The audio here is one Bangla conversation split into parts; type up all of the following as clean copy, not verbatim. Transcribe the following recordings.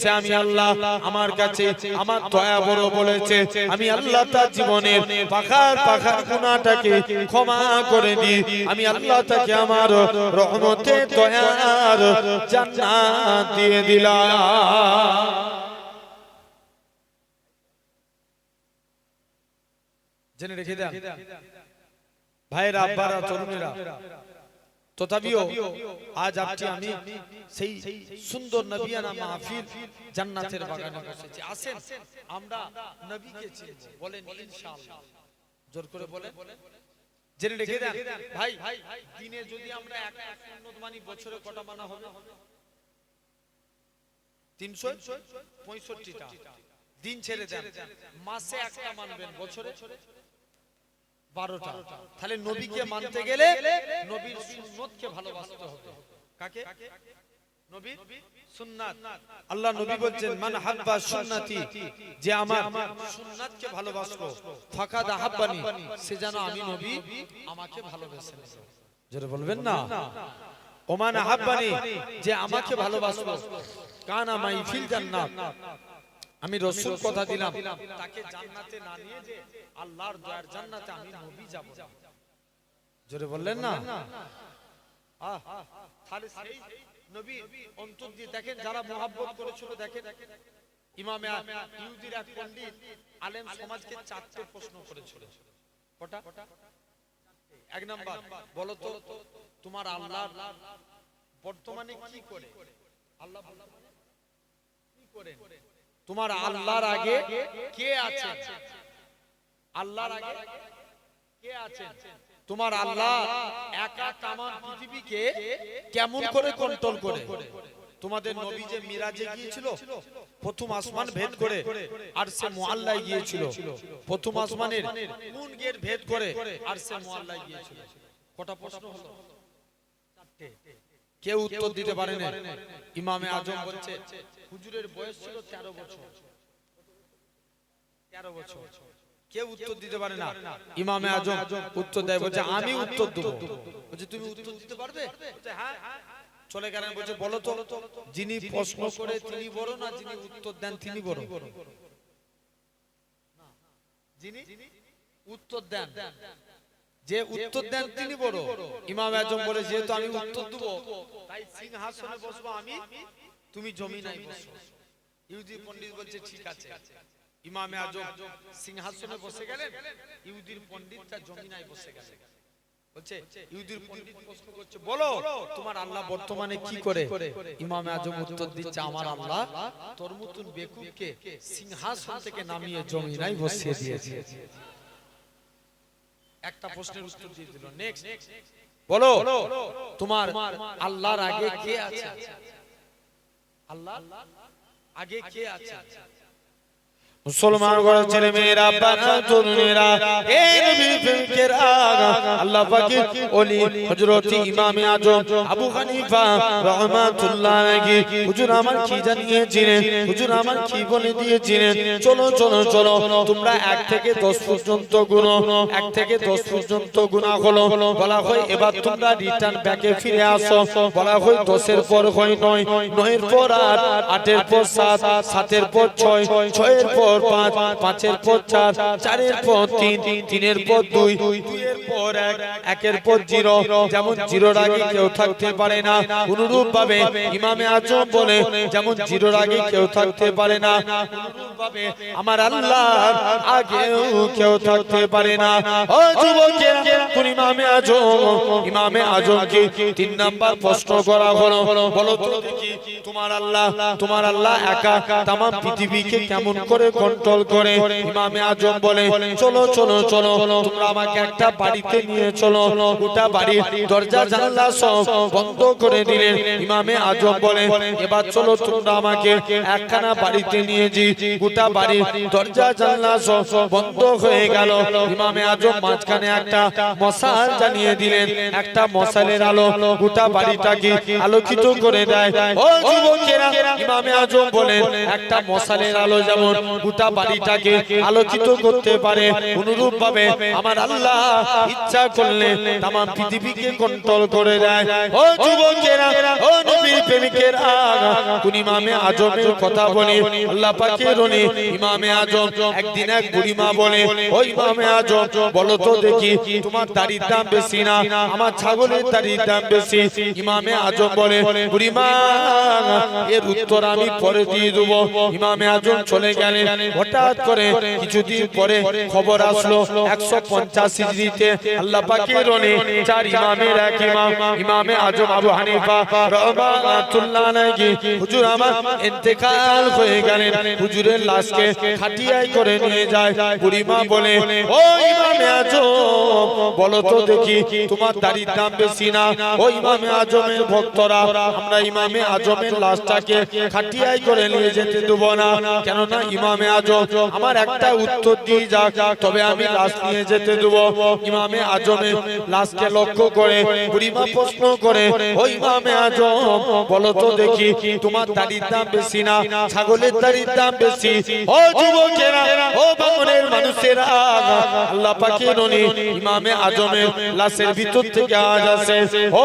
সে আমি আল্লাহ আমার কাছে আমার দয়া বড় বলেছে, আমি আল্লাহ তার জীবনের পাখার পাখার গুনাহটাকে ক্ষমা করে দিই। আমি আল্লাহ তাকে আমার রহমতে দয়ার জান্নাত দিয়ে দিলাম। জেনে রেখে দেন ভাইরা, আব্বারা, তরুণেরা। তথাপিও আজ আমি সেই সুন্দর নবিয়ানা মাহফিল জান্নাতের বাগানে বসেছি। আসেন আমরা নবীকে চিনব, বলেন ইনশাআল্লাহ। জোর করে বলেন। জেনে রেখে দেন ভাই, দিনে যদি আমরা একটা সুন্নত মানি, বছরে কটা মানা হবে? 365টা দিন ছেড়ে দেন, মাসে একটা মানবেন, বছরে 12টা। তাহলে নবীকে মানতে গেলে নবীর সুন্নতকে ভালোবাসতে হবে। কাকে? নবীর সুন্নাত। আল্লাহ নবী বলেন, মান হাব্বা সুন্নতি, যে আমার সুন্নাতকে ভালোবাসলো, ফাকাদ আহাব্বানি, সে যেন আমি নবী আমাকে ভালোবেসে নেবে। জোরে বলবেন না। ওমান আহাব্বানি, যে আমাকে ভালোবাসলো, কানা মাই ফিল জান্নাত, আমি রাসূল কথা দিলাম তাকে জান্নাতে না নিয়ে যে আল্লাহর দয়ার জান্নাতে আমি নবী যাব। জোরে বললেন না। তাহলে সেই নবী অন্তর দিয়ে দেখেন, যারা মুহাব্বত করেছিল, দেখেন ইমামে ইহুদির এক পণ্ডিত আলেম সমাজকে 4টে প্রশ্ন করেছিল। কটা? এক নাম্বার, বলো তো তোমার আল্লাহ বর্তমানে কি করে? আল্লাহ কি করেন? তোমার আল্লাহর আগে কে আছে? আল্লাহর আগে কে আছে? তোমার আল্লাহ একা তামাম পৃথিবীকে কেমন করে কন্ট্রোল করে? তোমাদের নবী যে মিরাজে গিয়েছিল, প্রথম আসমান ভেদ করে আরশে মুআল্লায় গিয়েছিল, প্রথম আসমানের কোন গেট ভেদ করে আরশে মুআল্লায় গিয়েছিল? কটা প্রশ্ন হলো? 4টে। কেউ উত্তর দিতে পারে না। ইমামে আজম বলছে হুজুরের বয়স ছিল 13 বছর। 13 বছর। কেউ উত্তর দিতে পারে না। ইমামে আজম উত্তর দেয়, বলছে আমি উত্তর দেব। বলছে তুমি উত্তর দিতে পারবে? বলছে হ্যাঁ। চলে গেলেন, বলছে বলো তো যিনি প্রশ্ন করে তিনি বড় না যিনি উত্তর দেন তিনি বড়? যিনি উত্তর দেন, যে উত্তর দেন তিনি বড়। ইমাম আজম বলে, যেহেতু আমি উত্তর দেব তাই সিংহাসনে বসবো আমি, তুমি জমিনায় বসো। ইহুদি পণ্ডিত বলছে ঠিক আছে। ইমামে আজম সিংহাসনে বসে গেলেন, ইহুদির পণ্ডিতটা জমিনায় বসে গেলেন। বলছে ইহুদির পণ্ডিত প্রশ্ন করছে, বলো তোমার আল্লাহ বর্তমানে কি করে? ইমামে আজম উত্তর দিচ্ছে, আমার আল্লাহ তোর মতন বেকুবকে সিংহাসন থেকে নামিয়ে জমিনায় বসিয়ে দিয়েছে। একটা প্রশ্নের উত্তর দিয়ে দিল। নেক্সট, বলো তোমার আল্লাহর আগে কে আছে? আল্লাহ আগে কে আছে? মুসলমান ঘরের ছেলে মেয়েরা, বাবা তরুণেরা, এই নবীর প্রেমিকেরা, আল্লাহ পাকের ওলি হযরত ইমামে আজম আবু হানিফা রাহমাতুল্লাহ আলাইহি হুজুর আমার কি জানিয়েছিলেন, হুজুর আমার কি বলে দিয়েছিলেন? চলো চলো চলো, তোমরা 1 থেকে 10 পর্যন্ত গুনো, 1 থেকে 10 পর্যন্ত গুনাহ হলো। বলা হয় এবার তোমরা রিটার্ন ব্যাকে ফিরে আসো। বলা হয় 10 এর পর হয় 9, 9 এর পর 8, 8 এর পর 7, 7 এর পর 6, 6 এর পর 5, 5 এর পর 4, 4 এর পর 3, 3 এর পর 2, 2 এর পর 1, 1 এর পর 0। যেমন 0 আগে কেউ থাকতে পারে না, অনুরূপ ভাবে ইমামে আজম বলে যেমন 0 আগে কেউ থাকতে পারে না, অনুরূপ ভাবে আমার আল্লাহর আগেও কেউ থাকতে পারে না। ও যুবকেরা, কোন ইমামে আজমকে 3 নাম্বার প্রশ্ন করা হলো, বলো তো দেখি তোমার আল্লাহ একা তামাম পৃথিবীকে কেমন করে কন্ট্রোল করে? ইমামে আজম বলে, চলো চলো চলো, তোমরা আমাকে একটা বাড়িতে নিয়ে চলো। গোটা বাড়ির দরজা জানালা সব বন্ধ করে দিলেন। ইমামে আজম বলে, এবার চলো তোমরা আমাকে একখানা বাড়িতে নিয়ে যাই। গোটা বাড়ির দরজা জানালা সব বন্ধ হয়ে গেল। ইমামে আজম মাঝখানে একটা মশাল জ্বালিয়ে দিলেন। একটা মশালের আলো গোটা বাড়িটাকে আলোকিত করে দেয়। ও যুবকেরা, ইমামে আজম বলেন একটা মশালের আলো যেমন গোটা বাড়িটাকে আলোকিত করতে পারে, অনুরূপ ভাবে আমার আল্লাহ ইচ্ছা করলে তাম পৃথিবীকে কন্ট্রোল করে দেয়। ও যুবকেরা, ও নবীর প্রেমিকেরা, কোন ইমামে আজমের কথা বলি, আল্লাহ পাকের ওলি ইমামে আজম একদিন এক বুড়িমা বলে, ও ইমামে আজম বলো তো দেখি তোমার দাড়ির দাম বেশি না আমার ছাগলের দাড়ির দাম বেশি? ইমামে আজম বলে, বুড়িমা এর উত্তর আমি পরে দিয়ে দেবো। ইমামে আজম চলে গেলেন। হঠাৎ করে কিছুদিন পরে খবর আসলো 150 হিজরিতে আল্লাহ পাকের ওলি চার ইমামের এক ইমাম ইমামে আজম আবু হানিফা রাহমাতুল্লাহ আলাইহি হুজুর আমার ইন্তেকাল হয়ে গেলেন। হুজুরের লাশকে খাটিয়ায় করে নিয়ে যায়। বুড়িমা বলে, ও ইমামে আজম বলো তো দেখি তোমার দাড়ির দাম বেশি না? ও ইমামে আজমের ভক্তরা, আমরা ইমামে আজমের লাশটাকে খাটিয়ায় করে নিয়ে যেতে দেব না, কেননা ইমামে আজম আমার একটা উত্তর দিয়ে যাক তবে আমি লাশ নিয়ে যেতে দেব। ইমামে আজমের লাশকে লক্ষ্য করে বুড়িমা প্রশ্ন করে, ও ইমামে আজম বলো তো দেখি তোমার দাড়ির দাম বেশি না ছাগলের দাড়ির দাম বেশি? ও যুবকেরা, ও বাঙনের মানুষেরা, আল্লাহ পাকের ওলি ইমামে আজমের লাশের ভিতর থেকে আওয়াজ আসে, ও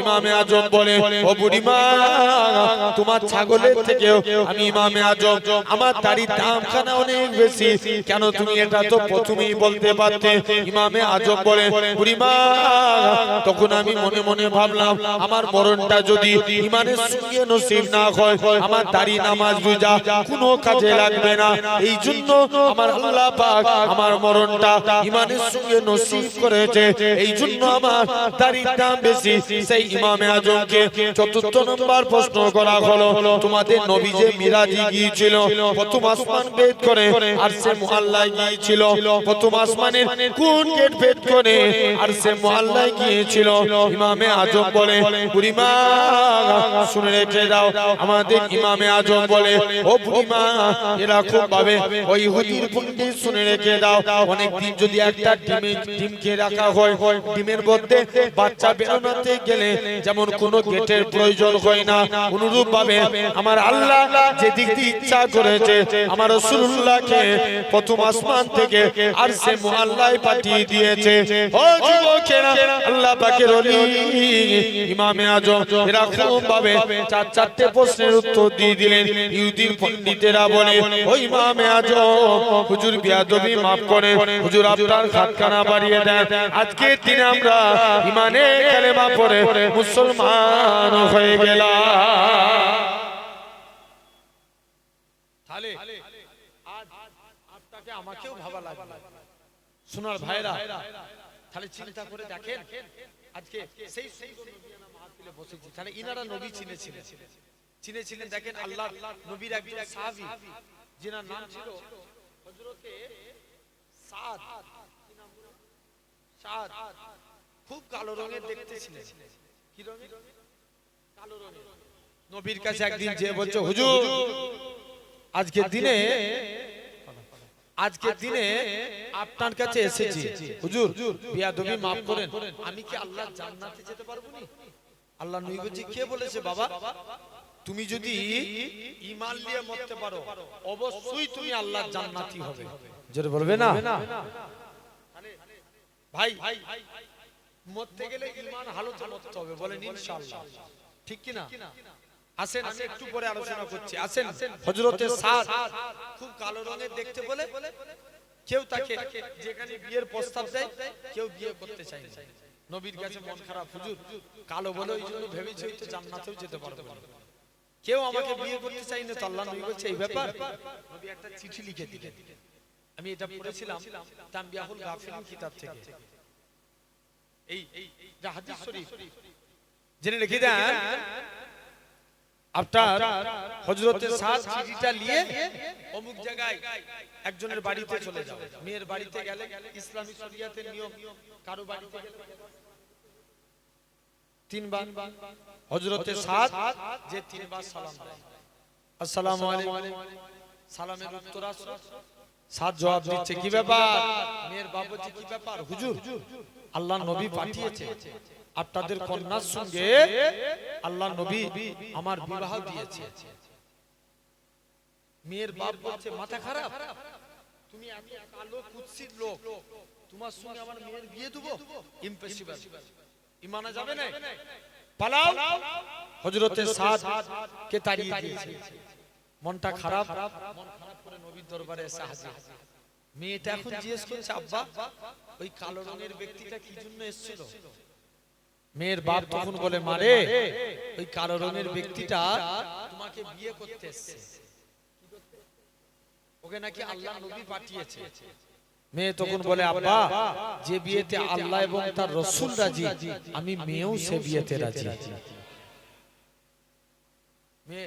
ইমামে আজম বলে, ও বুড়িমা তোমার ছাগলের থেকেও আমি ইমামে আজম আমার দাড়ির দামখানা অনেক বেশি, কেন তুমি এটা তো প্রথমেই বলতে পারতে? ইমামে আজম বলে, বুড়িমা তখন আমি মনে মনে ভাবলাম আমার মরণটা যদি ইমানের সঙ্গে নসিব না হয় আমার দাড়ি নামাজ রোজা কোনো কাজে লাগবে না, এই জন্য আমার আল্লাহ পাক আমার মরণটা ইমানের সঙ্গে নসিব করেছে, এই জন্য আমার দাড়ির দাম বেশি। সেই ইমামে আজমকে চতুর্থ নম্বর প্রশ্ন করা হলো, তোমাদের নবী যে মিরাজে গিয়েছিল প্রথম আসমান ভেদ করে আরশে মুআল্লায় গিয়েছিল, প্রথম আসমানের কোন গেট ভেদ করে আরশে মুআল্লায় গিয়েছিল? ইমামে আজম বলে, বুড়িমা শুনে রেখে দাও। আমাদের ইমামে আজম বলে, ও বুড়িমা এরকম ভাবে ওই ইহুদির পণ্ডিত শুনে রেখে দাও, অনেকদিন যদি একটা ডিমকে রাখা হয় ডিমের মধ্যে বাচ্চা বেরোনোতে গেলে যেমন কোনো গেটের প্রয়োজন হয় না, অনুরূপ ভাবে আমার আল্লাহ যে দিক দিয়ে ইচ্ছা করেছে আমার রাসূলুল্লাহকে প্রথম আসমান থেকে আরশে মুআল্লায় পাঠিয়ে দিয়েছে। ও যুবকেরা, আল্লাহ পাকের ওলি ইমামে আজম এরকম ভাবে চারটে প্রশ্নের উত্তর দিয়ে দিলেন। ইহুদির পণ্ডিতেরা বলে, ও ইমামে আজম হুজুর বিয়াদবি মাফ করে, হুজুর আপনার খাতখানা বাড়িয়ে দেন, আজকে দিনে আমরা ইমানে কালেমা পড়ে মুসলমান হয়ে গেলাম। তাহলে আজ আপনাকে আমাকেও ভাবা লাগবে সোনার ভাইরা, তাহলে চিন্তা করে দেখেন আজকে সেই নবীয়ানা মাহফিলে বসেছি, তাহলে ইনারা নবী চিনেছিলেন। দেখেন আল্লাহ নবীর একজন সাহাবী যিনার নাম ছিল হযরতে সাদ, কি নাম? সাদ। খুব কালো রঙের দেখতে ছিলেন। কি রঙের? কালো রঙের। নবীর কাছে একদিন যে বলছে, হুজুর আজকের দিনে আপনার কাছে এসেছি, হুজুর বিয়াদবি মাফ করেন, আমি কি আল্লাহ জান্নাতে যেতে পারবো না? আল্লাহ নবী বলছে, কে বলেছে বাবা? তুমি যদি ঈমান নিয়ে মরতে পারো অবশ্যই তুমি আল্লাহর জান্নাতি হবে। জোরে বলবে না ভাই? মরতে গেলে ঈমান হালতে মরতে হবে, বলেন ইনশাআল্লাহ, ঠিক কি না? আসেন আমি একটু পরে আলোচনা করছি। আসেন হযরতে সাদ খুব কালো রঙের দেখতে বলে কেউ তাকে যেখানে বিয়ের প্রস্তাব দেয় কেউ বিয়ে করতে চায় না। নবীর কাছে মন খারাপ, হুজুর কালো বলে ওই জন্য ভেবেছি হয়তো জান্নাতেও যেতে পারবো না, কেউ আমাকে বিয়ে করতে চায় না। তো আল্লাহ নবী বলছে এই ব্যাপার, নবী একটা চিঠি লিখে দিলেন। আমি এটা পড়েছিলাম তানবিয়াহুল গাফিলিন কিতাব থেকে, এই হাদিস শরীফ জেনে রেখে দেন। আপনার হযরতে সাদ চিঠিটা নিয়ে অমুক জায়গায় একজনের বাড়িতে চলে যাও, মেয়ের বাড়িতে গেলে ইসলামী শরিয়াতের নিয়ম কারো বাড়িতে গেলে তিনবার হযরতে সাদ যে তিনবার সালাম দেয়, আসসালামু আলাইকুম, সালামের উত্তর আসলো, সাদ জবাব দিচ্ছে, কি ব্যাপার? মেয়ের বাবা বলছে, কি ব্যাপার হুজুর? আল্লাহর নবী পাঠিয়েছে আপনাদের কন্যার সঙ্গে আল্লাহ নবী আমার বিবাহ দিয়েছে। মেয়ের বাপ বলছে মাথা খারাপ, তুমি এত কালো কুৎসিত লোক, তোমার সঙ্গে আমার মেয়ের বিয়ে দেব? ইম্পসিবল, ইমানা যাবে না, পালাও। হযরতে সাদ কে তাড়িয়ে দিয়েছে। মনটা খারাপ, মন খারাপ করে নবীর দরবারে এসে হাজির। মেয়েটা এখন জিজ্ঞেস করছে, আব্বা ওই কালো রঙের ব্যক্তিটা কি জন্য এসেছিল? মেয়ের বাপ তখন বলে, মারে ওই কালো রঙের ব্যক্তিটা তোমাকে বিয়ে করতে এসেছে, ওকে নাকি আল্লাহ নবী পাঠিয়েছে। মেয়ে তখন বলে, আব্বা যে বিয়েতে আল্লাহ এবং তার রাসূল রাজি, আমি মেয়েও সে বিয়েতে রাজি। মেয়ে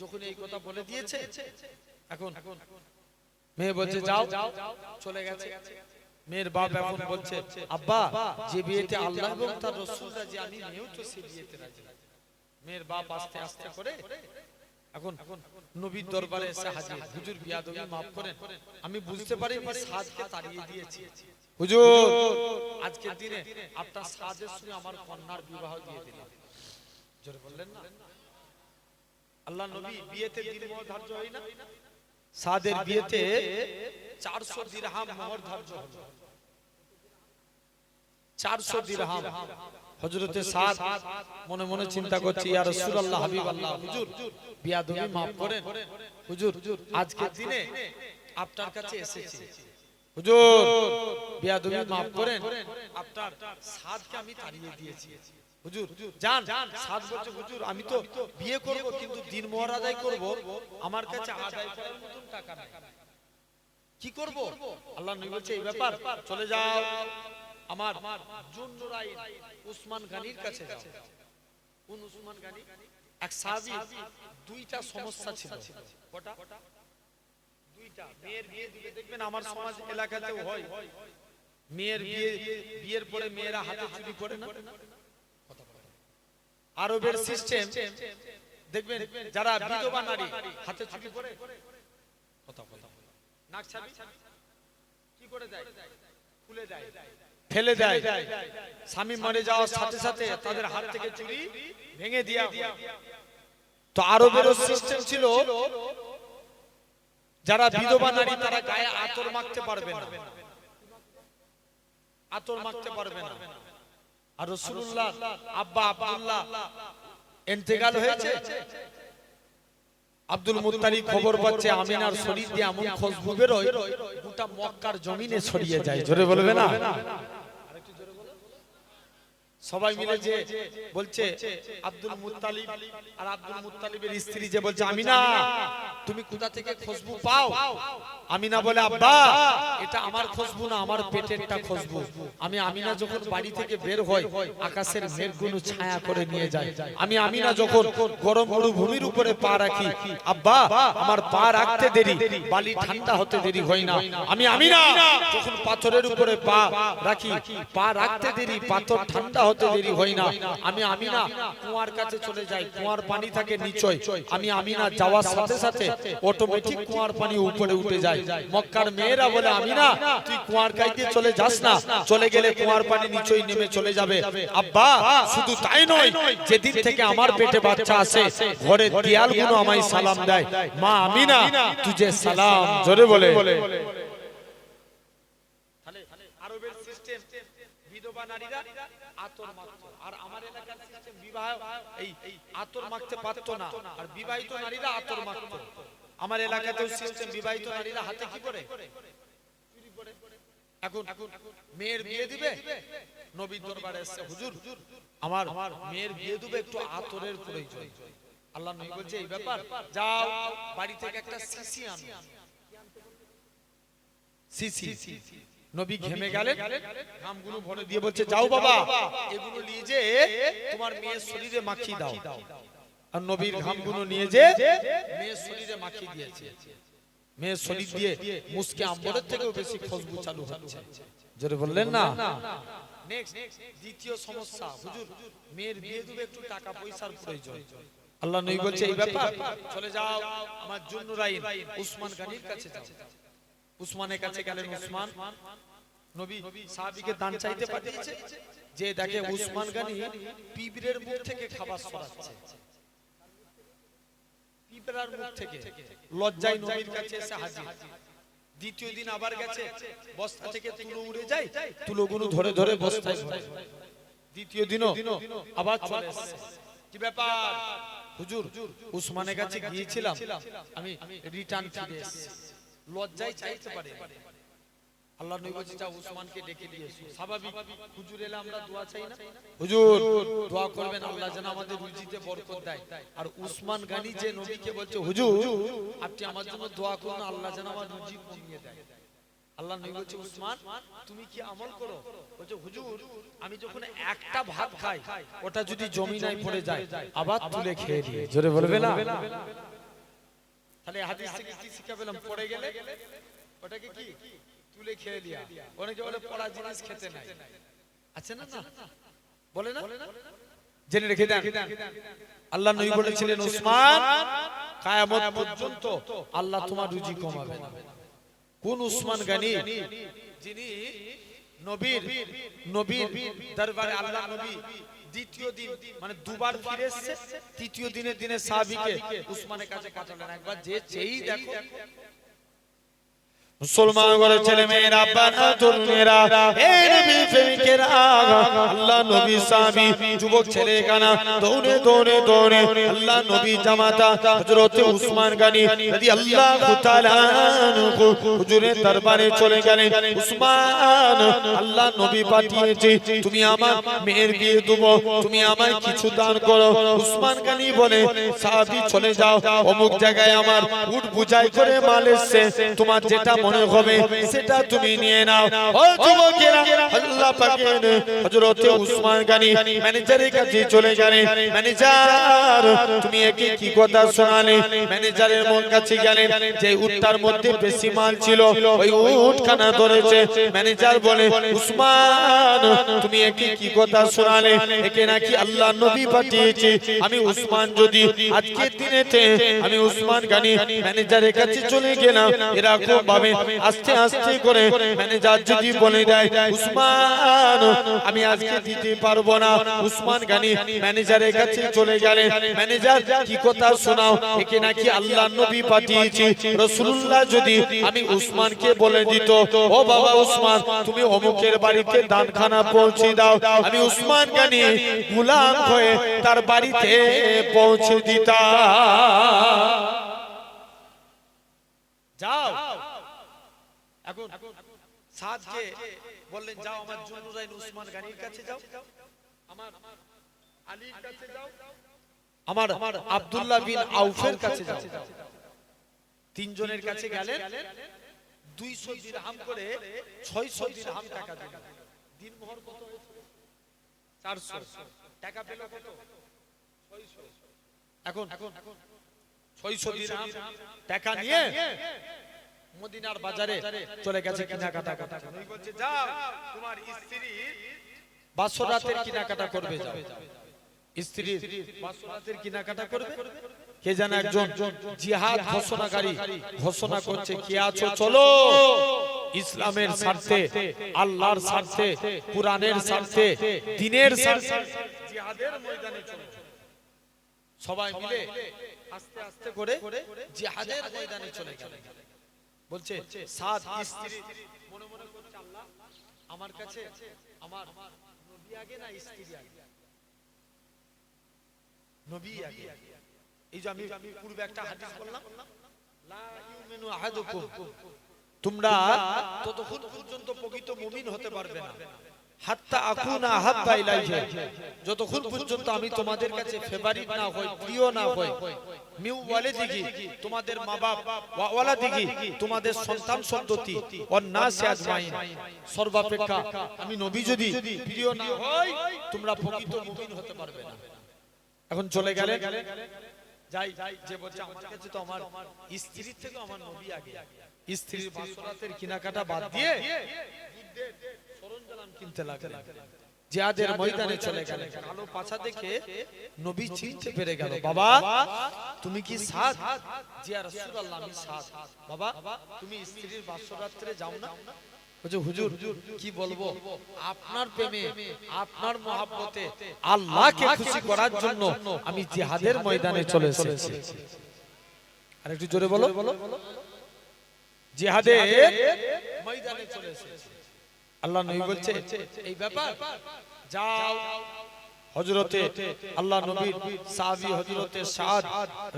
যখন এই কথা বলে দিয়েছে, এখন মেয়ে বলছে যাও, চলে গেছে। মেয়ের বাপ এখন বলছে, আব্বা যে বিয়েতে আল্লাহ এবং তার রাসূল রাজি, আমি মেয়েও তো সে বিয়েতে রাজি। মেয়ের বাপ আস্তে আস্তে করে এখন নবীর দরবারে এসে হাজির। হুজুর বিয়াদবি maaf করেন, আমি বুঝতে পারিনি সাদকে তাড়িয়ে দিয়েছি। হুজুর আজকের দিনে আপনার সাদের সঙ্গে আমার কন্যার বিবাহ দিয়ে দিলাম। জোরে বললেন না? আল্লাহ নবী বিয়েতে দিরহাম ধার্য হয় না? সাদের বিয়েতে 400 দিরহাম মোহর ধার্য হলো। 400 দিরহাম। হযরতে সাদ মনে মনে চিন্তা করছে, ইয়া রাসূলুল্লাহ, হাবিবাল্লাহ, হুজুর বিয়াদবি maaf করেন, হুজুর আজকের দিনে আপনার কাছে এসেছি, হুজুর বিয়াদবি maaf করেন, আপনার সাদকে আমি তাড়িয়ে দিয়েছি, হুজুর যান। সাদ বলছে, হুজুর আমি তো বিয়ে করব, কিন্তু দিন মোহর আদায় করব, আমার কাছে আদায় করার মতন টাকা নাই, কি করব? আল্লাহ নবী বলছে, এই ব্যাপার, চলে যাও আমার জুননুরাইন উসমান গনির কাছে যাও। কোন উসমান গনি? এক সাহাবী, দুইটা সমস্যা ছিল। কটা? দুইটা। মেয়ের বিয়ে দিবে, দেখবেন আমার সমাজ এলাকাতেও হয়, মেয়ের বিয়ের পরে মেয়েরা হাতে চুড়ি পরে না? আরবের সিস্টেম দেখবেন, যারা বিধবা নারী হাতে চুড়ি পরে, কথা কথা নাক ছাবি কি করে দেয়? খুলে দেয়, ফেলে দেয়। স্বামী মরে যাওয়ার সাথে সাথে তাদের হাত থেকে চুড়ি ভেঙে দেয়া। তো আরবের সিস্টেম ছিল, যারা বিধবা নারী তারা গায়ে আতর মাখতে পারবে না, আতর মাখতে পারবে না। আর রাসূলুল্লাহ আব্বা আব্দুল্লাহ ইন্তেকাল হয়েছে। আব্দুল মুত্তালিব খবর পাচ্ছে, আমিনার শরীর দিয়ে এমন খুশবু বেরোয়, গোটা মক্কার জমিনে ছড়িয়ে যায়। জোরে বলবে না? সবাই মিলে যে বলছে, আব্দুল মুত্তালিব আর আব্দুল মুত্তালিবের স্ত্রী যে বলছে, আমিনা তুমি কোথা থেকে খুশবু পাও? আমিনা বলে, আব্বা এটা আমার খুশবু না, আমার পেটেরটা খুশবু। আমি আমিনা যখন বাড়ি থেকে বের হই, আকাশের মেঘগুলো ছায়া করে নিয়ে যায়। আমি আমিনা যখন গরম মরুভূমির উপরে পা রাখি, আব্বা আমার পা রাখতে দেরি, বালি ঠান্ডা হতে দেরি হয় না। আমি আমিনা যখন পাথরের উপরে পা রাখি, পা রাখতে দেরি, পাথর ঠান্ডা হতে দেরি হয় না। আমি আমিনা কুয়ার কাছে চলে যাই, কুয়ার পানি থাকে নিচয়, আমি আমিনা যাওয়ার সাথে সাথে অটোমেটিক কুয়ার পানি উপরে উঠে যায়। মক্কার মেয়েরা বলে, আমিনা তুই কুয়ার কাছে চলে যাস না, চলে গেলে কুয়ার পানি নিচয় নেমে চলে যাবে। আব্বা শুধু তাই নয়, যেদিন থেকে আমার পেটে বাচ্চা আসে, ঘরের দেয়ালগুলো আমায় সালাম দেয়, মা আমিনা তুঝে সালাম। জোরে বলে। আরবের সিস্টেম বিধবা নারীরা আতর মাখতো, আর আমার এলাকার সিস্টেম বিবাহ এই আতর মাখতে পারতো না, আর বিবাহিত নারীরা আতর মাখতো। আমার এলাকাতেও সিস্টেম, বিবাহিত নারীরা হাতে কি করে চুড়ি পরে। এখন মেয়ের বিয়ে দিবে, নবীর দরবারে এসে, হুজুর আমার মেয়ের বিয়ে দিবে, একটু আতরের প্রয়োজন। আল্লাহ নবী বলছে, এই ব্যাপার, যাও বাড়ি থেকে একটা শিশি আনো। শিশি নবী ঘেমে গেলেন, ঘামগুলো ভরে দিয়ে বলছে, যাও বাবা এগুলো নিয়ে যে তোমার মেয়ের শরীরে মাখিয়ে দাও। আর নবীর ঘামগুলো নিয়ে যে মেয়ের শরীরে মাখিয়ে দিয়েছে। মেয়ের শরীর দিয়ে মুস্কে আম্বরের থেকেও বেশি খুশবু চালু হচ্ছে। জোরে বললেন না? নেক্সট দ্বিতীয় সমস্যা, হুজুর মেয়ের বিয়ে দিবে, একটু টাকা পয়সার প্রয়োজন। আল্লাহ নবী বলছে, এই ব্যাপার, চলে যাও আমার জুননুরাইন উসমান গনির কাছে যাও। উসমানের কাছে গেলেন। উসমান নবী সাহাবীকে দান চাইতে পাঠিয়েছে, যে দেখে উসমান গনি পিঁপড়ের মুখ থেকে খাবার সরাচ্ছে, পিঁপড়ার মুখ থেকে, লজ্জায় নবীর কাছে এসে হাজির। দ্বিতীয় দিন আবার গেছে, বস্তা থেকে তুলো উড়ে যায়, তুলোগুলো ধরে ধরে বস্তায় ভরে। দ্বিতীয় দিনও আবার চলে এসেছে, কি ব্যাপার হুজুর, উসমানের কাছে গিয়েছিলাম, আমি রিটার্ন ফিরে এসেছি। লজ্জায় চাইতে পারে, আল্লাহ নবী বলেছে যাও উসমানকে ডেকে দিয়ে এসো। স্বাভাবিক, হুজুর এলে আমরা দোয়া চাই না, হুজুর দোয়া করবেন আল্লাহ যেন আমাদের রুজিতে বরকত দেয়। আর উসমান গনি যে নবীকে বলছে হুজুর আপনি আমার জন্য দোয়া করুন আল্লাহ যেন আমার রুজি কমিয়ে দেয়। আল্লাহ নবী বলছে উসমান তুমি কি আমল করো? বলছে হুজুর আমি যখন একটা ভাত খাই ওটা যদি জমিনায় পড়ে যায় আবার তুলে খেয়ে দিই। জোরে বলবে না? তাহলে হাদিস থেকে কি শিক্ষা পেলাম? পড়ে গেলে ওটাকে কি তুলে খেয়ে দিয়া। অনেকে বলে পড়া জিনিস খেতে নাই, আছে না? না বলে না, জেনে রেখে দেন। আল্লাহ নবী বলেছিলেন উসমান কিয়ামত পর্যন্ত আল্লাহ তোমার রুজি কমাবে না। কোন উসমান গনি? যিনি নবীর দরবারে আল্লাহ নবী দ্বিতীয় দিন মানে দুবার ফিরে এসেছে, তৃতীয় দিনের দিনে সাহাবীকে উসমানের কাছে পাঠালেন। একবার যে চেয়েই দেখো মুসলমান ঘরে ছেলে মেয়েরা, বানাতুল মেয়েরা, হে নবী প্রেমিকেরা, আল্লাহ নবী সাহাবী যুবক ছেলে কানা দৌড়ে দৌড়ে দৌড়ে আল্লাহ নবী জামাতা হযরত উসমান গনি রাদিয়াল্লাহু তাআলা আনহু হুজুরের দরবারে চলে গেলেন। উসমান আল্লাহ নবী পাঠিয়েছে তুমি আমার মেয়ের বিয়ে দেব, তুমি আমায় কিছু দান করো। উসমান গনি বলে সাহাবী চলে যাও, অমুক জায়গায় আমার উট বুঝাই করে মাল এসেছে, তোমার যেটা মনে হবে সেটা তুমি নিয়ে নাও। ও যুবকেরা, আল্লাহ পাকের হযরত উসমান গনি ম্যানেজারের কাছে চলে গেলেন। ম্যানেজার তুমি একে কি কথা শোনালে? ম্যানেজারের মন কাছে গেলেন, যে উটটার মধ্যে বেশি মাল ছিল ওই উটখানা ধরেছে। ম্যানেজার বলে উসমান তুমি একে কি কথা শোনালে? একে নাকি আল্লাহ নবী পাঠিয়েছে। আমি উসমান যদি আজকে দিনেতে আমি উসমান গনি ম্যানেজারের কাছে চলে গেলাম, এরকম ভাবে আস্তে আস্তে করে ম্যানেজার যদি বলে দেয় উসমান আমি আজকে দিতে পারবো না, উসমান গনি ম্যানেজারের কাছে চলে গেলেন। ম্যানেজার কি কথা শোনাও? একে নাকি আল্লাহ নবী পাঠিয়েছে। রাসূলুল্লাহ যদি আমি উসমানকে বলে দিত ও বাবা উসমান তুমি অমুকের বাড়িতে দানখানা পৌঁছে দাও, আমি উসমান গনি গোলাম হয়ে তার বাড়িতে পৌঁছে দিতাম। যাও এখন সাদকে বললেন যাও আমার জুনুরাইন উসমান গনির কাছে যাও, আমার আলীর কাছে যাও, আমার আব্দুল্লাহ বিন আউফের কাছে যাও। তিনজনের কাছে গেলেন, 200 দিরহাম করে 600 দিরহাম টাকা দিলেন। দিন মোহর কত হয়েছিল? 400 টাকা পেল কত? 600। এখন 600 দিরহাম টাকা নিয়ে মদিনার বাজারে চলে গেছে কেনাকাটা করতে। নবী বলছে যাও তোমার স্ত্রী বাসরাতের কেনাকাটা করবে, যাও স্ত্রীর বাসরাতের কেনাকাটা করবে। কে জানে একজন জিহাদ ঘোষণাকারী ঘোষণা করছে কে আছো চলো ইসলামের স্বার্থে, আল্লাহর স্বার্থে, কুরআনের স্বার্থে, দ্বীনের স্বার্থে জিহাদের ময়দানে চলো। সবাই মিলে আস্তে আস্তে করে জিহাদের ময়দানে চলে গেল। বলছে সাদ স্ত্রী মনে মনে করছে আল্লাহ আমার কাছে আমার নবী আগে না স্ত্রী আগে? নবী আগে। এই যে আমি পূর্বে একটা হাদিস বললাম লা ইউমিনু আহাদুকুম, তোমরা ততক্ষণ পর্যন্ত প্রকৃত মুমিন হতে পারবে না হাত্তা আকুনা আহাব্বা ইলাইহি, যতক্ষণ পর্যন্ত আমি তোমাদের কাছে ফেভারিট না হই, প্রিয় না হই, মিউ ওয়ালিদিহি তোমাদের মা-বাপ, ওয়া ওয়ালাদিহি তোমাদের সন্তান সন্ততি, ওয়ান নাসি আজমাইন সর্বাপেক্ষা আমি নবী যদি প্রিয় না হই তোমরা প্রকৃত মুমিন হতে পারবে না। এখন চলে গেলেন, যাই যে বলছে আমার কাছে তো আমার স্ত্রীর থেকে আমার নবী আগে। স্ত্রীর বাসরাতের কেনাকাটা বাদ দিয়ে যুদ্ধের সরঞ্জাম কিনতে লাগলেন, জিহাদের ময়দানে চলে গেলেন। কালো পাছা দেখে নবী চিনতে পেরে গেল, বাবা তুমি কি সাদ? জি ইয়া রাসূলুল্লাহ আমি সাদ। বাবা তুমি স্ত্রীর বাসরাতে যাও না? বলছে হুজুর কি বলবো, আপনার প্রেমে আপনার মহব্বতে আল্লাহকে খুশি করার জন্য আমি জিহাদের ময়দানে চলে এসেছি। আর একটু জোরে বলো, জিহাদের ময়দানে চলে এসেছি। আল্লাহ নবী বলছে এই ব্যাপার, যাও হযরতে আল্লাহ নবীর সাহাবী হযরতে সাদ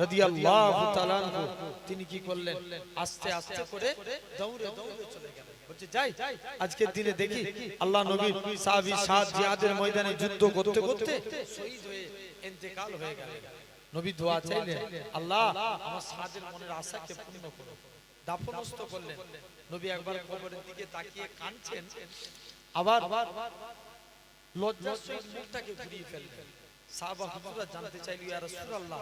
রাদিয়াল্লাহু তাআলা আনহু তিনি কি করলেন, আস্তে আস্তে করে দৌড়ে দৌড়ে চলে গেলেন। বলছে যাই আজকের দিনে দেখি আল্লাহ নবীর সাহাবী সাদ জিহাদের ময়দানে যুদ্ধ করতে করতে শহীদ হয়ে ইন্তেকাল হয়ে গেলেন। নবী দোয়া চাইলেন, আল্লাহ আমার সাদের মনের আশাকে পূর্ণ করো। দাফনস্থ করলেন। নবী একবার কবরের দিকে তাকিয়ে কাঁদছেন, আবার লজ্জার সহিত মুখটাকে ঘুরিয়ে ফেললেন। সাহাবা হুজুররা জানতে চাইল, ইয়া রাসূলুল্লাহ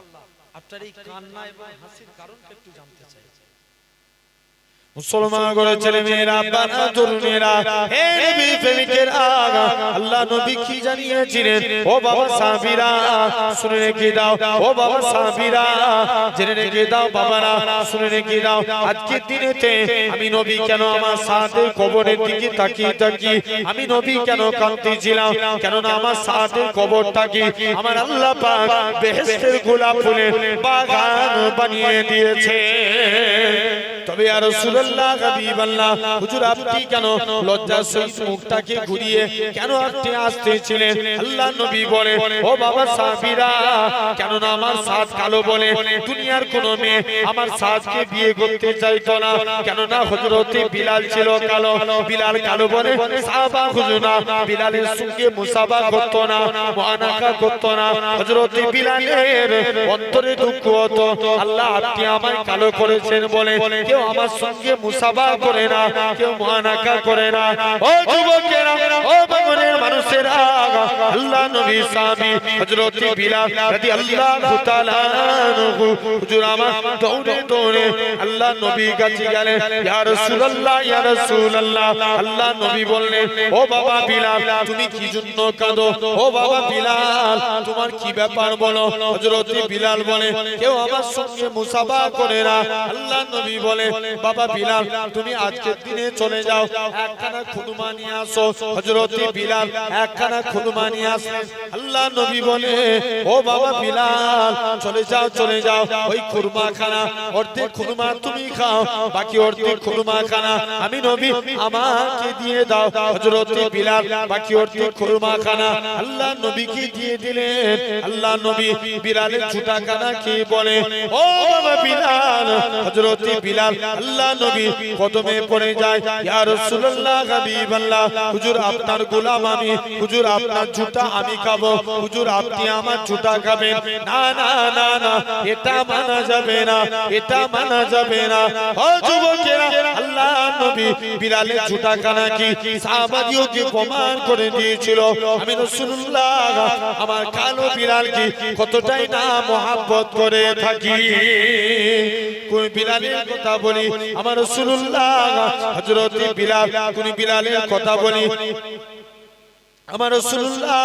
আপনার এই কান্না এবং হাসির কারণটা একটু জানতে চাই। মুসলমান করে ছেলে মেয়েরা, বাবা তরুণেরা, হে নবী প্রেমিকেরা, আল্লাহ নবী কি জানিয়েছিলেন? ও বাবা সাহাবীরা শুনে রেখে দাও, ও বাবা সাহাবীরা জেনে রেখে দাও, বাবারা শুনে রেখে দাও। আজকের দিনেতে আমি নবী কেন আমার সাদের কবরের দিকে তাকিয়ে তাকিয়ে আমি নবী কেন কাঁদতেছিলাম? কেননা আমার সাদের কবরটাকে আমার আল্লাহ পাক বেহেশতের গোলাপ ফুলের বাগান বানিয়ে দিয়েছে। তবে আর রাসূলুল্লাহ হাবিবাল্লাহ হুজুর আপনি কেন লজ্জার সহিত মুখটাকে ঘুরিয়ে কেন আসতেছিলেন? আল্লাহ নবী বলে, ও বাবা সাহাবীরা, কেন না আমার সাদ কালো বলে দুনিয়ার কোন মেয়ে আমার সাদকে বিয়ে করতে চাইতো না। কেন না হযরতে বিলাল ছিল কালো, বিলাল কালো বলে সাহাবা হুজুরা বিলালের সঙ্গে মুসাফা করত না, মুআনাকা করত না। হযরতে বিলালের অন্তরে দুঃখ হতো, আল্লাহ আপনি আমায় কালো করেছেন বলে কেউ আমার সঙ্গে মুসাফা করে না, কেউ মুআনাকা করে না। ও যুবকেরা, ও বাগানের মানুষেরা, আল্লাহ নবী সাহাবী হযরত বিলাল রাদিয়াল্লাহু তাআলা আনহু হুজুর আমার দৌড়ে দৌড়ে আল্লাহ নবীর কাছে গেলেন। ইয়া রাসূলুল্লাহ, ইয়া রাসূলুল্লাহ। আল্লাহ নবী বললেন, ও বাবা বিলাল তুমি কি জন্য কাঁদো? ও বাবা বিলাল তোমার কি ব্যাপার বলো? হযরত বিলাল বলে, কেউ আমার সঙ্গে মুসাফা করে না। আল্লাহ নবী বলে, বাবা বিলাল তুমি আজকের দিনে চলে যাও, একখানা খুরমা নিয়ে আসো। হযরত বিলাল একখানা খুরমা নিয়ে আসলেন। আল্লাহ নবী বলে, ও বাবা বিলাল চলে যাও, চলে যাও, ওই খুরমা খানা অর্ধেক খুরমা তুমি খাও, বাকি অর্ধেক খুরমা খানা আমি নবী আমাকে দিয়ে দাও। হযরত বিলাল বাকি অর্ধেক খুরমা খানা আল্লাহ নবীকে দিয়ে দিলেন। আল্লাহ নবী বিলালের ঝুটা খানা খেয়ে বলে, ও বাবা বিলাল। হযরত বিলাল আল্লাহ নবী কদমে পড়ে যায়, ইয়া রাসূলুল্লাহ হাবিবাল্লাহ হুজুর আপনার গোলাম আমি, হুজুর আপনার ঝুটা আমি খাবো, হুজুর আপনি আমার ঝুটা খাবেন। না না না না, এটা মানা যাবে না, এটা মানা যাবে না। ও যুবকেরা, আল্লাহ নবী বিলালের ঝুটা খানা কি সাহাবাদিওকে প্রমাণ করে দিয়েছিল আমি রাসূলুল্লাহ আমার কালো বিলালকে কতটাই না মহব্বত করে থাকি। কোন বিলালের কথা বলি আমার রাসূলুল্লাহ হযরত বিলাল, কোন বিলালের কথা বলি আমার রাসূলুল্লাহ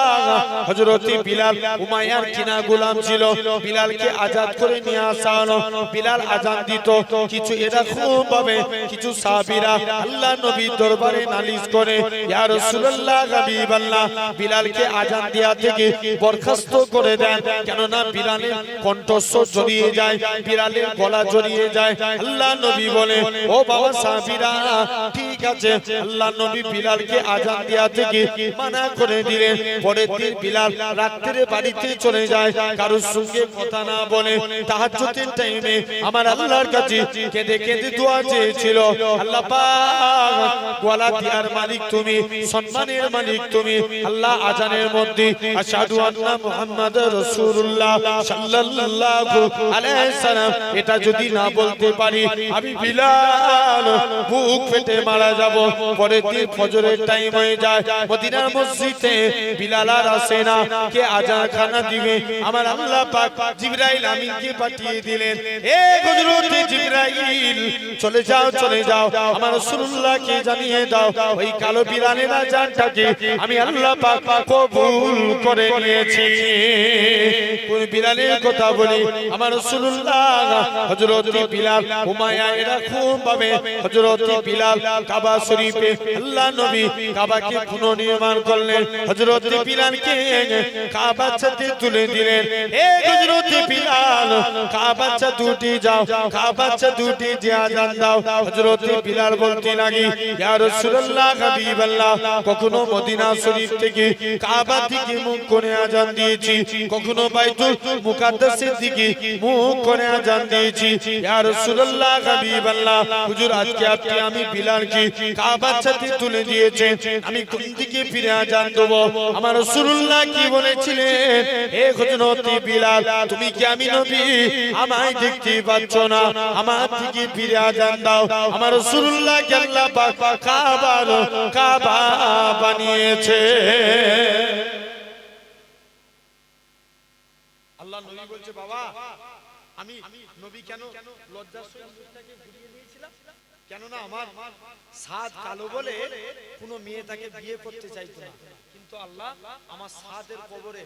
হযরত বিলাল উমাইয়ার কিনা গোলাম ছিল, বিলালকে আজাদ করে নিয়ে আসা হলো। বিলাল আজান দিত, কিছু এরকম ভাবে কিছু সাহাবীরা আল্লাহ নবীর দরবারে নালিশ করে, ইয়া রাসূলুল্লাহ হাবিবাল্লাহ বিলালকে আজান দেয়া থেকে বরখাস্ত করে দেন, কেন না বিলালের কণ্ঠস্বর জড়িয়ে যায়, বিলালের গলা জড়িয়ে যায়। আল্লাহ নবী বলে, ও বাবা সাহাবীরা ঠিক আছে। আল্লাহ নবী বিলালকে আজান দেয়া থেকে মানা করে দিলেন। পরের দিন বিলাল রাত্রে বাড়িতে চলে যায়, কারোর সঙ্গে কথা না বলে তাহাজ্জুদের টাইমে আমার আল্লাহর কাছে কেঁদে কেঁদে দোয়া চেয়েছিল, আল্লাহ পাক গলা দিয়ার মালিক তুমি, সম্মানের মালিক তুমি। আল্লাহ আজানের মধ্যে আশহাদু আন্না মুহাম্মাদুর রাসূলুল্লাহ সাল্লাল্লাহু আলাইহি সাল্লাম এটা যদি না বলতে পারি আমি বিলাল বুক ফেটে মারা যাব। পরের দিন ফজরের টাইম হয়ে যায়, মদিনার মসজিদ মসজিদে বিলাল আর আসে না, কে আজান খানা দিবে? আমার আল্লাহ পাক জিবরাইল আমিনকে পাঠিয়ে দিলেন, এ হযরত জিবরাইল চলে যাও চলে যাও, আমার রাসূলুল্লাহকে জানিয়ে দাও ওই কালো বিলালের আজানটাকে আমি আল্লাহ পাক কবুল করে নিয়েছি। কোন বিলালের কথা বলি? আমার রাসূলুল্লাহ হযরত বিলাল, উমাইয়া এরা খুব ভাবে হযরত বিলাল কাবা শরীফে আল্লাহ নবী কাবাকে পুনর্নির্মাণ করলেন, হযরত বিলালকে কাবার ছাদে তুলে দিলেন। এ হযরত বিলাল কাবার ছাদ উঠে যাও, কাবার ছাদ উঠে যে আজান দাও। হযরত বিলাল বলতে লাগি, ইয়া রাসূলুল্লাহ হাবিবাল্লাহ, কখনো মদিনা শরীফ থেকে কাবা থেকে মুখ করে আজান দিয়েছি, কখনো বাইতুল মুকাদ্দাসের দিকে মুখ করে আজান দিয়েছি। ইয়া রাসূলুল্লাহ হাবিবাল্লাহ, হুজুর আজকে আপনি আমি বিলালকে কাবার ছাদে তুলে দিয়েছেন, আমি কোন দিকে ফিরে আজান দেব? আমার রাসূলুল্লাহ কি বলেছিলেন, হে হযরত বিলাল, তুমি কি আমি নবী আমায় দেখতে পাচ্ছ না? আমার দিকে ফিরে আজান দাও। আমার রাসূলুল্লাহ কে আল্লাহ পাক কাবা বানিয়েছে। আল্লাহ নবী বলছে, বাবা আমি নবী কেন লজ্জার সহিত মুখটাকে ঘুরিয়ে নিয়েছিলাম? কেননা আমার সাদ কালো বলে কোনো মেয়ে তাকে বিয়ে করতে চাইতো না, কিন্তু আল্লাহ আমার সাদের কবরে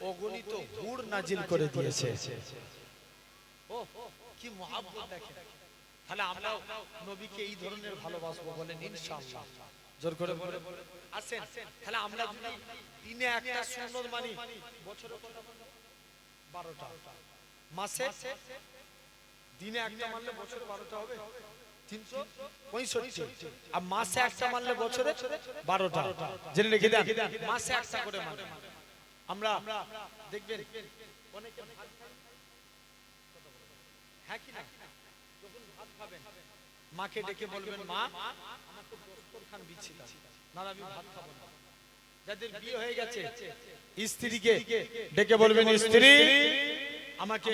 অগণিত হুর নাজিল করে দিয়েছে। ও কি মহব্বত দেখেন! তাহলে আমরা নবীকে এই ধরনের ভালোবাসবো, বলেন ইনশাআল্লাহ। জোর করে বলে আসেন। তাহলে আমরা যদি দিনে একটা সুন্নত মানি, বছরে 12টা, মাসে দিনে একটা মানলে বছরে 12টা হবে 365, আর মাসে একটা মানলে বছরে 12টা। জেনে রেখে দেন, মাসে একটা করে মানে আমরা দেখবেন অনেকে ভাত খায়, হ্যাঁ কি না? যখন ভাত খাবেন মাকে ডেকে বলবেন, মা আমাকে দস্তরখান বিছিয়ে দাও, না আমি ভাত খাবো না। যাদের বিয়ে হয়ে গেছে স্ত্রীকে ডেকে বলবেন, স্ত্রী আমাকে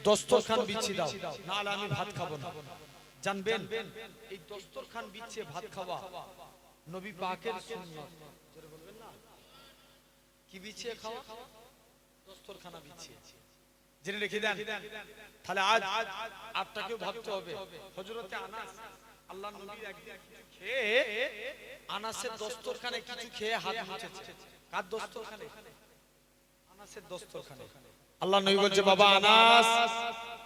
দস্তরখান বিছিয়ে দাও, না আমি ভাত খাবো না। জানবেন এই দস্তরখান বিছিয়ে ভাত খাওয়া নবী পাকের সুন্নাত। জোরে বলবেন না, কি বিছিয়ে খাওয়া? দস্তরখানা বিছিয়ে। জেনে রেখে দেন। তাহলে আজ আপনাকেও ভাবতে হবে, হযরতে আনাস আল্লাহর নবীর একদিন খেয়ে আনাসের দস্তরখানে কিছু খেয়ে হাত মুছেছে। কার দস্তরখানে? আনাসের দস্তরখানে। আল্লাহর নবী বলছে, বাবা আনাস,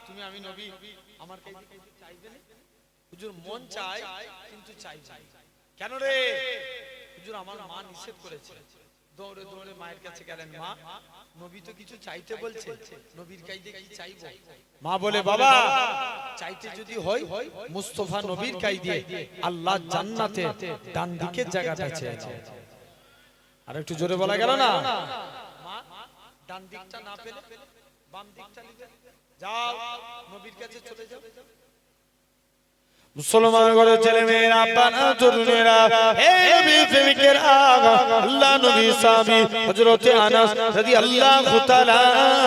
তুমি আমি নবী আমার কাছে চাইবে না? হুজুর মন চাই কিন্তু চাই কেন রে? হুজুর আমার মা নিষেধ করেছে। দৌড়ে দৌড়ে মায়ের কাছে গেলেন, মা নবী তো কিছু চাইতে বলছে, নবীর কাছে কি চাইবো? মা বলে, বাবা চাইতে যদি হয় মুস্তাফা নবীর কাছে দিয়ে আল্লাহ জান্নাতে ডান দিকের জায়গাটা চেয়েছে। আর একটু জোরে বলা গেল না? মা ডান দিকটা না পেলে বাম দিকটা নিবে, যাও নবীর কাছে চলে যাও। মুসলমান ঘরের ছেলে মেয়েরা, আব্বারা, তরুণেরা, হে নবী প্রেমিকেরা, আল্লাহ নবী সাহাবী হযরতে আনাস রাদিয়াল্লাহু তাআলা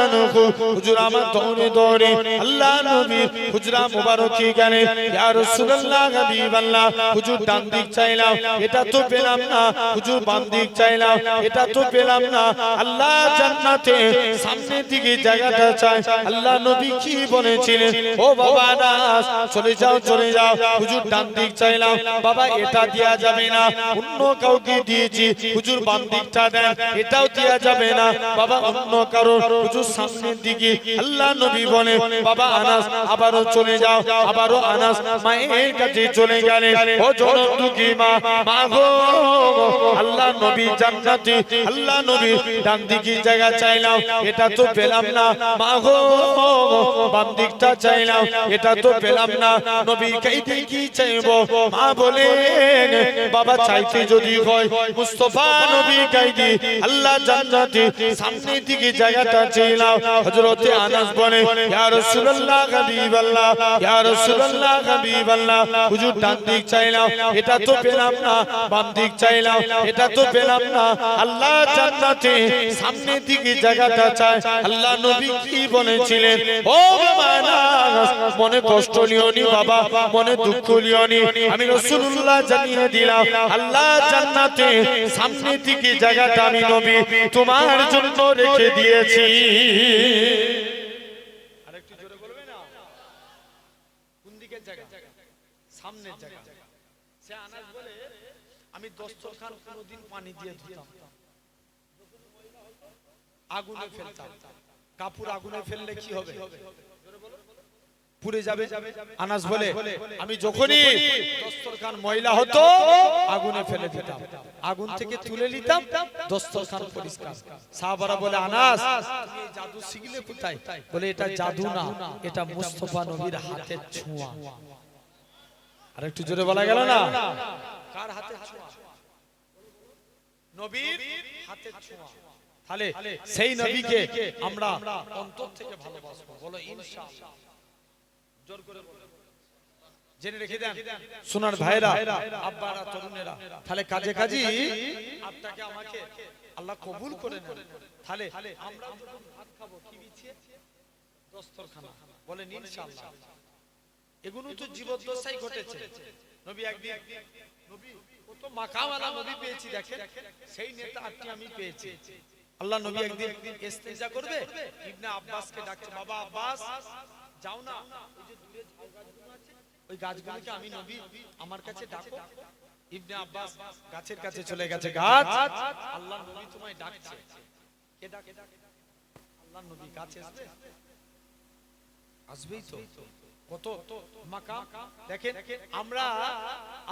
আনহু হুজুর আমার দৌড়ে দৌড়ে আল্লাহ নবী হুজরা মুবারকে গেলেন। ইয়া রাসূলুল্লাহ হাবিবাল্লাহ, হুজুর ডান দিক চাইলাম, এটা তো পেলাম না। হুজুর বাম দিক চাইলাম, এটা তো পেলাম না। আল্লাহ জান্নাতে সামনের দিকে জায়গাটা চাই। আল্লাহ নবী কি বলেছিলেন? ও বাবা আনাস, চলে যাও চলে যাও। হুজুর ডান দিক চাইলাম, বাবা এটা দেয়া যাবে না, অন্য কাউকে দিয়েছি। হুজুর বাম দিকটা দেন, এটাও দেয়া যাবে না, বাবা অন্য কারো। হুজুর সামনের দিকে। আল্লাহ নবী বলে, বাবা আনাস আবারও চলে যাও। আবারও আনাস মায়ের কাছে চলে গেলেন। ও জনম দুঃখী মা, মা গো, আল্লাহ নবী জান্নাতে, আল্লাহ নবী ডান দিকে জায়গা চাইলাম, এটা তো পেলাম না। মা গো, বাম দিকটা চাইলাম, এটা তো পেলাম না। নবী কাইতে কি চাইবো? মা বলেন, বাবা চাইতে যদি হয় মুস্তাফা নবী কাইদি আল্লাহ জান্নাতে সামনের দিকে জায়গাটা চাইলাম। হযরতে আনাস বলে, ইয়া রাসূলুল্লাহ হাবিবাল্লাহ, ইয়া রাসূলুল্লাহ হাবিবাল্লাহ, হুজুর ডান দিক চাইলাম, এটা তো পেলাম না। বাম দিক চাইলাম, এটা তো পেলাম না। আল্লাহ জান্নাতে সামনের দিকে জায়গাটা চাই। আল্লাহ নবী কি বলেছিলেন? ও বাবা আনাস, মনে কষ্ট নিও নি বাবা, মনে দুঃখ লিওনি আমি রাসূলুল্লাহ জানিয়ে দিলাম আল্লাহ জান্নাতে সামনে দিকে জায়গাটা আমি নবী তোমার জন্য রেখে দিয়েছি আরেকটু জোরে বলবে না কোন দিকের জায়গা সামনের জায়গা সে আনাস বলে আমি দস্তরখান কোনদিন পানি দিয়ে ধুতাম আগুনে ফেলতাম কাপড় আগুনে ফেললে কি হবে পুড়ে যাবে আনাস বলে আমি যখনই দস্তরখান ময়লা হতো আগুনে ফেলে দিতাম আগুন থেকে তুলে নিতাম দস্তরখান পরিষ্কার সাহাবারা বলে আনাস তুমি এই জাদু শিখলে কোথায় বলে এটা জাদু না এটা মুস্তাফা নবীর হাতের ছোঁয়া আর একটু জোরে বলা গেল না কার হাতের ছোঁয়া নবীর হাতের ছোঁয়া তাহলে সেই নবীকে আমরা অন্তর থেকে ভালোবাসবো বলো ইনশাআল্লাহ জোর করে জেনে রেখে দেন সোনার ভাইরা আব্বারা তরুণেরা তাহলে কাজে কাজী আপনাকে আমাকে আল্লাহ কবুল করে নেন তাহলে আমরা যখন ভাত খাবো কি বিছিয়ে দস্তরখানা বলেন ইনশাআল্লাহ এগুলো তো জীবদ্দশায় ঘটেছে নবী একদিন নবী কত মাকামওয়ালা নবী পেয়েছি দেখেন সেই নেতা আপনি আমি পেয়েছি আল্লাহ নবী একদিন ইস্তেজা করবে ইবনে আব্বাসকে ডাকছে বাবা আব্বাস যাও না ওই যে দূরে ঝাউ গাছগুলো আছে ওই গাছগুলোকে আমি নবী আমার কাছে ডাকো ইবনে আব্বাস গাছের কাছে চলে গেছে গাছ আল্লাহ নবী তোমায় ডাকছে কে ডাকে আল্লাহ নবী কাছে আসবে আসবেই তো কত মাকাম দেখেন আমরা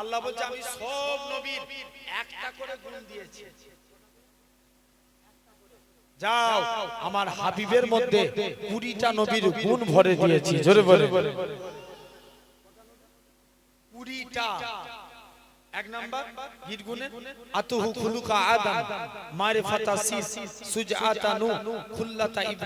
আল্লাহ বলছে আমি সব নবীর একটা করে গুণ দিয়েছি যাও আমার হাবিবের মধ্যে 20টা নবীর গুণ ভরে দিয়েছি জোরে বলে 20টা এক নাম্বার গীত গুণে আতুহু খুলুকা আদম মারিফাতা সিস সুজআতা নূ খুল্লাতা ইব্রাহিম